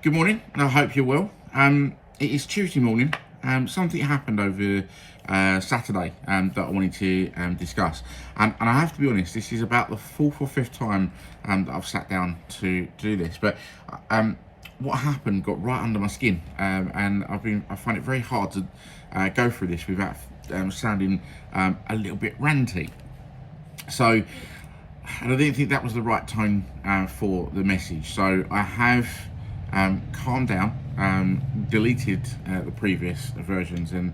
Good morning, I hope you're well. It is Tuesday morning. Something happened over Saturday that I wanted to discuss. And I have to be honest, this is about the fourth or fifth time that I've sat down to do this. But what happened got right under my skin, and I find it very hard to go through this without sounding a little bit ranty. So, and I didn't think that was the right tone for the message. So I have calmed down, deleted the previous versions, and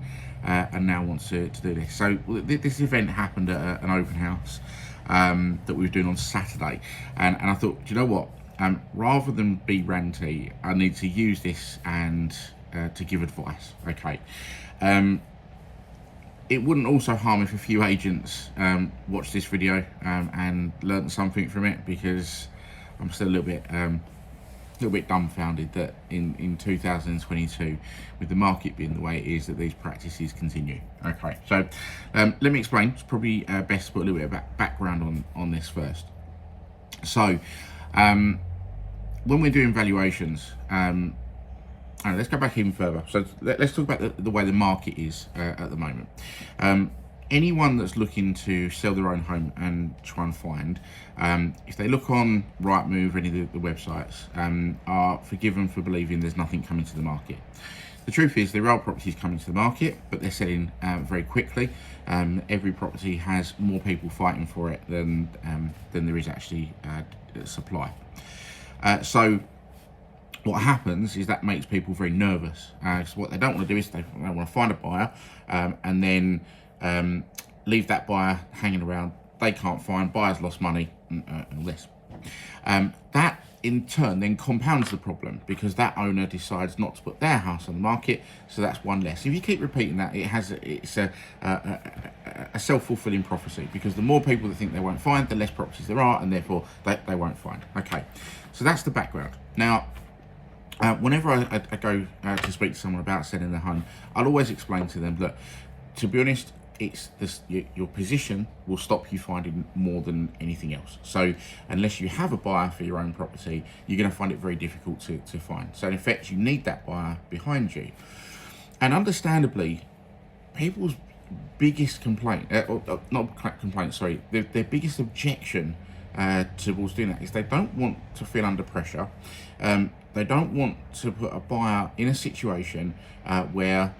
now wants to do this. So this event happened at an open house that we were doing on Saturday, and I thought, do you know what? Rather than be ranty, I need to use this and to give advice. Okay. It wouldn't also harm if a few agents watched this video and learned something from it, because I'm still a little bit dumbfounded that in 2022, with the market being the way it is, that these practices continue. Okay, so let me explain. It's probably best to put a little bit of background on this first. So when we're doing valuations, let's go back even further. So let's talk about the way the market is at the moment. Anyone that's looking to sell their own home and try and find, if they look on Rightmove or any of the websites, are forgiven for believing there's nothing coming to the market. The truth is, there are properties coming to the market, but they're selling very quickly. Every property has more people fighting for it than there is actually supply. So what happens is that makes people very nervous. So what they don't want to do is they want to find a buyer and then leave that buyer hanging around. They can't find, buyers lost money, and all this. That in turn then compounds the problem, because that owner decides not to put their house on the market, so that's one less. If you keep repeating that, it's a self-fulfilling prophecy, because the more people that think they won't find, the less properties there are, and therefore they won't find. Okay, so that's the background. Now, whenever I go to speak to someone about selling their home, I'll always explain to them that, to be honest, it's this, your position will stop you finding more than anything else. So unless you have a buyer for your own property, you're going to find it very difficult to find. So in effect, you need that buyer behind you. And understandably, people's biggest complaint, their biggest objection towards doing that is they don't want to feel under pressure. They don't want to put a buyer in a situation where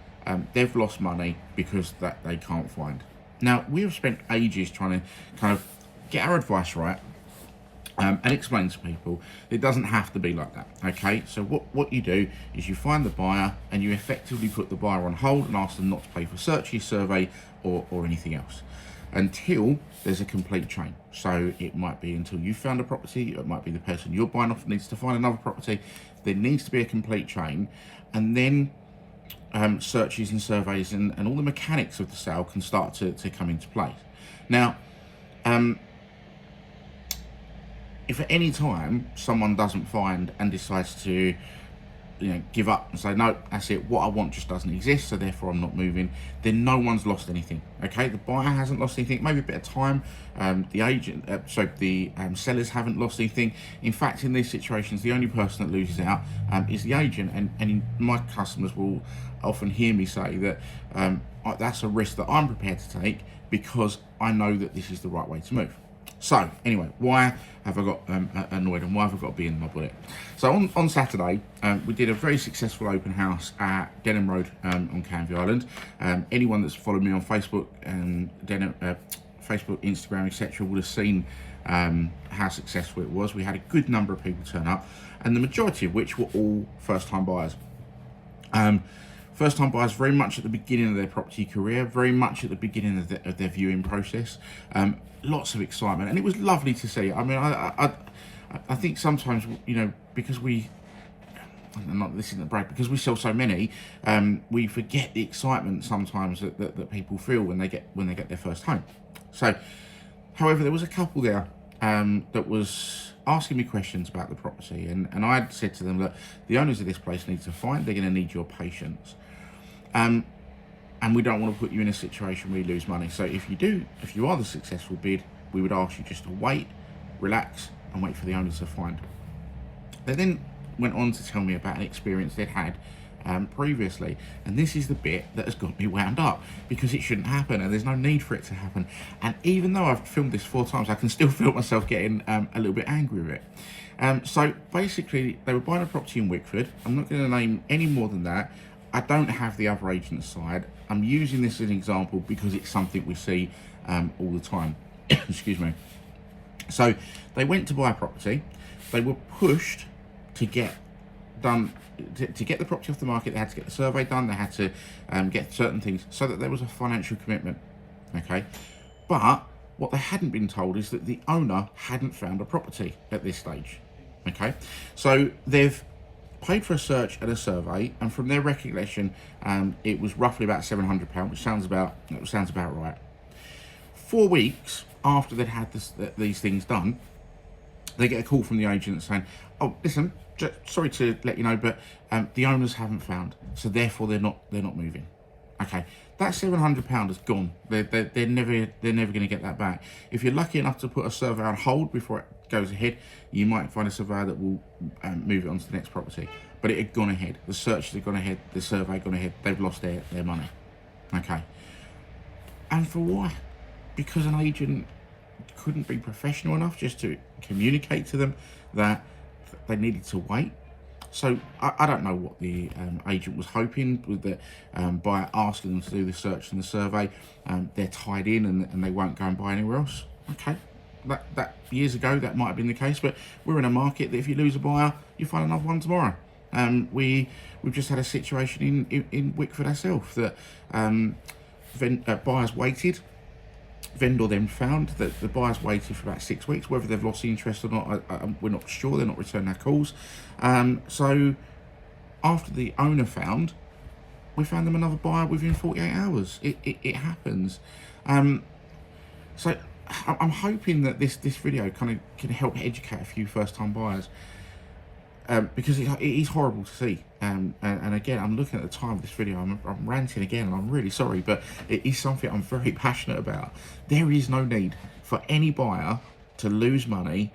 they've lost money because that they can't find. Now, we've spent ages trying to kind of get our advice right and explain to people it doesn't have to be like that. Okay, so what you do is you find the buyer and you effectively put the buyer on hold and ask them not to pay for searches, survey, or anything else, until there's a complete chain. So it might be until you found a property, it might be the person you're buying off needs to find another property. There needs to be a complete chain, and then searches and surveys and all the mechanics of the sale can start to come into place. Now, if at any time someone doesn't find and decides to give up and say, no, that's it, what I want just doesn't exist, so therefore I'm not moving, then no one's lost anything. Okay, the buyer hasn't lost anything, maybe a bit of time, the sellers haven't lost anything. In fact, in these situations, the only person that loses out is the agent, and my customers will often hear me say that that's a risk that I'm prepared to take, because I know that this is the right way to move. So anyway, why have I got annoyed, and why have I got to be in my bullet? So on Saturday, we did a very successful open house at Denham Road on Canvey Island. Anyone that's followed me on Facebook and Facebook, Instagram, etc., would have seen how successful it was. We had a good number of people turn up, and the majority of which were all first-time buyers. First-time buyers very much at the beginning of their property career, very much at the beginning of their viewing process. Lots of excitement, and it was lovely to see. I mean, I think sometimes, because this isn't a brag, because we sell so many, we forget the excitement sometimes that people feel when they get their first home. So, however, there was a couple there that was asking me questions about the property, and I said to them that the owners of this place need to find. They're going to need your patience. And we don't want to put you in a situation where you lose money. So if you are the successful bid, we would ask you just to wait, relax, and wait for the owners to find. They then went on to tell me about an experience they'd had previously, and this is the bit that has got me wound up, because it shouldn't happen and there's no need for it to happen. And even though I've filmed this 4 times, I can still feel myself getting a little bit angry with it. So basically, they were buying a property in Wickford. I'm not going to name any more than that. I don't have the other agent's side. I'm using this as an example because it's something we see all the time. Excuse me. So they went to buy a property. They were pushed to get done, to get the property off the market. They had to get the survey done. They had to get certain things so that there was a financial commitment. Okay, but what they hadn't been told is that the owner hadn't found a property at this stage. Okay, so they've paid for a search and a survey, and from their recollection, it was roughly about £700, which sounds about right. 4 weeks after they'd had these things done, they get a call from the agent saying, "Oh, listen, sorry to let you know, but the owners haven't found, so therefore they're not moving." Okay, that £700 is gone. They're never going to get that back. If you're lucky enough to put a survey on hold before it goes ahead, you might find a surveyor that will move it on to the next property. But it had gone ahead. The searches had gone ahead. The survey had gone ahead. They've lost their money. Okay, and for why? Because an agent couldn't be professional enough just to communicate to them that they needed to wait. So I don't know what the agent was hoping with that, by asking them to do the search and the survey, they're tied in and they won't go and buy anywhere else. Okay, that years ago that might have been the case, but we're in a market that if you lose a buyer, you find another one tomorrow. We've just had a situation in Wickford ourselves that buyers waited. Vendor then found that the buyers waited for about 6 weeks. Whether they've lost interest or not, we're not sure. They're not returning our calls. So after the owner found, we found them another buyer within 48 hours. It happens. So I'm hoping that this video kind of can help educate a few first-time buyers, because it is horrible to see. And again, I'm looking at the time of this video, I'm ranting again, and I'm really sorry, but it is something I'm very passionate about. There is no need for any buyer to lose money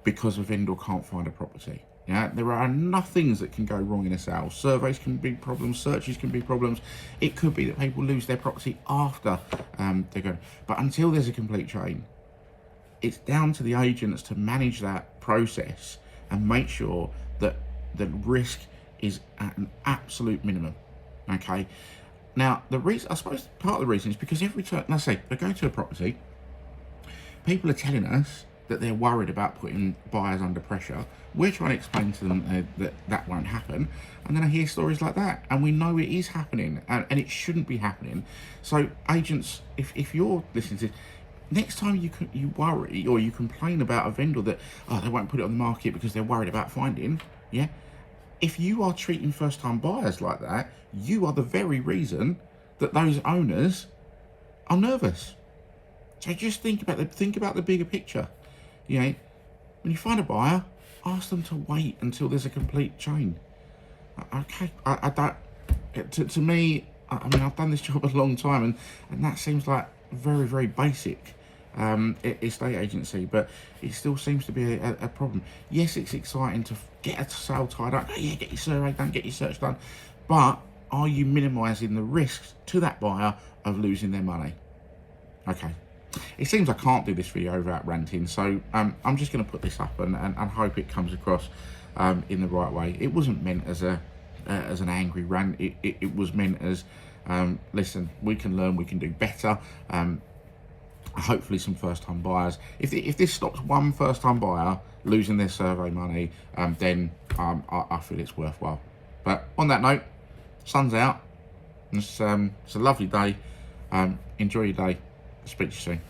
because a vendor can't find a property. Yeah, there are enough things that can go wrong in a sale. Surveys can be problems, searches can be problems. It could be that people lose their property after they're going. But until there's a complete chain, it's down to the agents to manage that process and make sure that the risk is at an absolute minimum. Okay, now the reason, I suppose part of the reason is because every time, let's say they go to a property, people are telling us that they're worried about putting buyers under pressure. We're trying to explain to them that won't happen, and then I hear stories like that, and we know it is happening, and it shouldn't be happening. So agents, if you're listening to, next time you worry or you complain about a vendor that, oh, they won't put it on the market because they're worried about finding, yeah, if you are treating first-time buyers like that, you are the very reason that those owners are nervous. So just think about the bigger picture. You know, when you find a buyer, ask them to wait until there's a complete chain. Okay, I don't. To me, I mean, I've done this job a long time, and that seems like very, very basic estate agency, but it still seems to be a problem. Yes, it's exciting to get a sale tied up. Oh, yeah, get your survey done, get your search done, but are you minimising the risks to that buyer of losing their money? Okay. It seems I can't do this video without ranting, so I'm just going to put this up and hope it comes across in the right way. It wasn't meant as an angry rant. It was meant as, listen, we can learn, we can do better. Hopefully some first-time buyers. If this stops one first-time buyer losing their survey money, then I feel it's worthwhile. But on that note, sun's out. It's a lovely day. Enjoy your day. Speak to you soon.